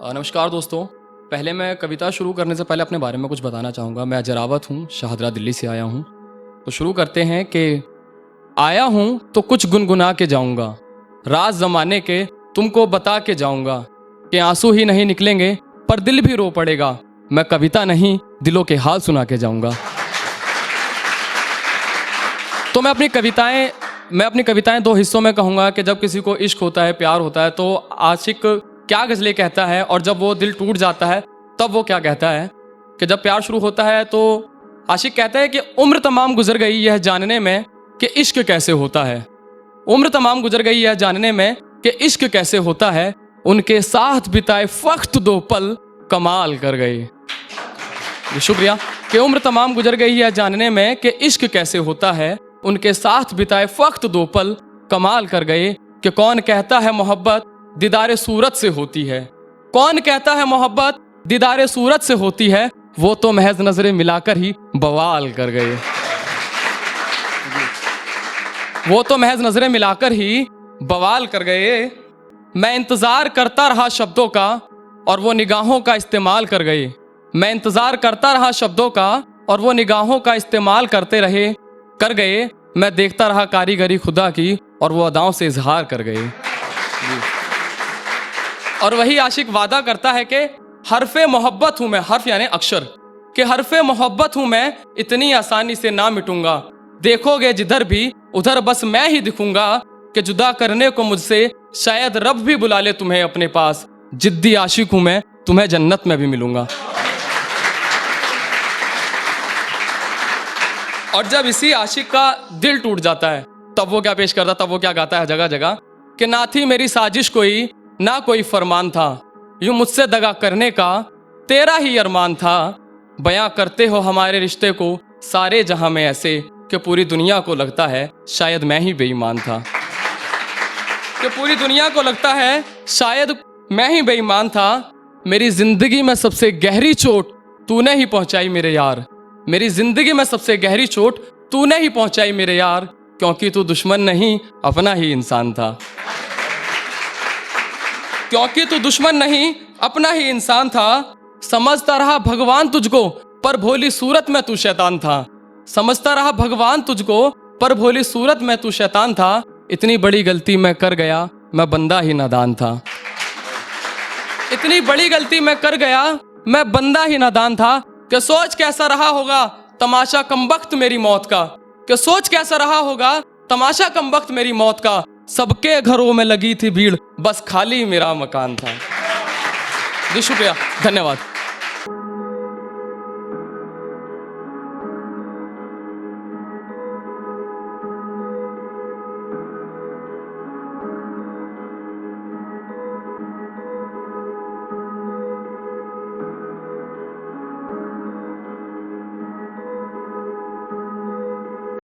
नमस्कार दोस्तों। पहले मैं कविता शुरू करने से पहले अपने बारे में कुछ बताना चाहूँगा। मैं अजरावत हूँ, शाहदरा दिल्ली से आया हूँ। तो शुरू करते हैं कि आया हूँ तो कुछ गुनगुना के जाऊँगा, राज ज़माने के तुमको बता के जाऊँगा, कि आंसू ही नहीं निकलेंगे पर दिल भी रो पड़ेगा। मैं कविता नहीं, दिलों के हाल सुना के जाऊँगा। तो मैं अपनी कविताएं दो हिस्सों में कहूँगा कि जब किसी को इश्क होता है, प्यार होता है, तो आशिक क्या गज़लें कहता है, और जब वो दिल टूट जाता है तब वो क्या कहता है। कि जब प्यार शुरू होता है तो आशिक कहता है कि उम्र तमाम गुजर गई यह जानने में कि इश्क कैसे होता है। उम्र तमाम गुजर गई यह जानने में कि इश्क कैसे होता है। उनके साथ बिताए वक्त दो पल कमाल कर गए। शुक्रिया। कि उम्र तमाम गुजर गई यह जानने में कि इश्क कैसे होता है। उनके साथ बिताए वक्त दो पल कमाल कर गए। कि कौन कहता है मोहब्बत दीदारे सूरत से होती है। कौन कहता है मोहब्बत दीदारे सूरत से होती है। वो तो महज नजरें मिलाकर ही बवाल कर गए। वो तो महज नजरें मिलाकर ही बवाल कर गए। मैं इंतजार करता रहा शब्दों का और वो निगाहों का इस्तेमाल कर गए। मैं इंतजार करता रहा शब्दों का और वो निगाहों का इस्तेमाल कर गए। मैं देखता रहा कारीगरी खुदा की और वो अदाओं से इजहार कर गए। और वही आशिक वादा करता है कि हरफे मोहब्बत हूं मैं, हर्फ यानी अक्षर, कि हरफे मोहब्बत हूं मैं, इतनी आसानी से ना मिटूंगा। देखोगे जिधर भी उधर बस मैं ही दिखूंगा। कि जुदा करने को मुझसे शायद रब भी बुला ले तुम्हें अपने पास। जिद्दी आशिक हूं मैं, तुम्हें जन्नत में भी मिलूंगा। और जब इसी आशिक का दिल टूट जाता है तब वो क्या पेश करता, तब वो क्या गाता है जगह जगह कि ना थी मेरी साजिश कोई, ना कोई फरमान था, यूं मुझसे दगा करने का तेरा ही अरमान था। बयां करते हो हमारे रिश्ते को सारे जहां में ऐसे कि पूरी दुनिया को लगता है शायद मैं ही बेईमान था। कि पूरी दुनिया को लगता है शायद मैं ही बेईमान था। मेरी जिंदगी में सबसे गहरी चोट तूने ही पहुंचाई मेरे यार। मेरी जिंदगी में सबसे गहरी चोट तूने ही पहुंचाई मेरे यार। क्योंकि तू दुश्मन नहीं अपना ही इंसान था। क्योंकि तू दुश्मन नहीं अपना ही इंसान था। समझता रहा भगवान तुझको पर भोली सूरत में तू शैतान था। समझता रहा भगवान तुझको पर भोली सूरत में तू शैतान था। इतनी बड़ी गलती मैं कर गया, मैं बंदा ही नादान था। इतनी बड़ी गलती मैं कर गया, मैं बंदा ही नादान था। कि सोच कैसा रहा होगा तमाशा कमबख्त मेरी मौत का। कि सोच कैसा रहा होगा तमाशा कमबख्त मेरी मौत का। सबके घरों में लगी थी भीड़, बस खाली मेरा मकान था। जी शुक्रिया, धन्यवाद।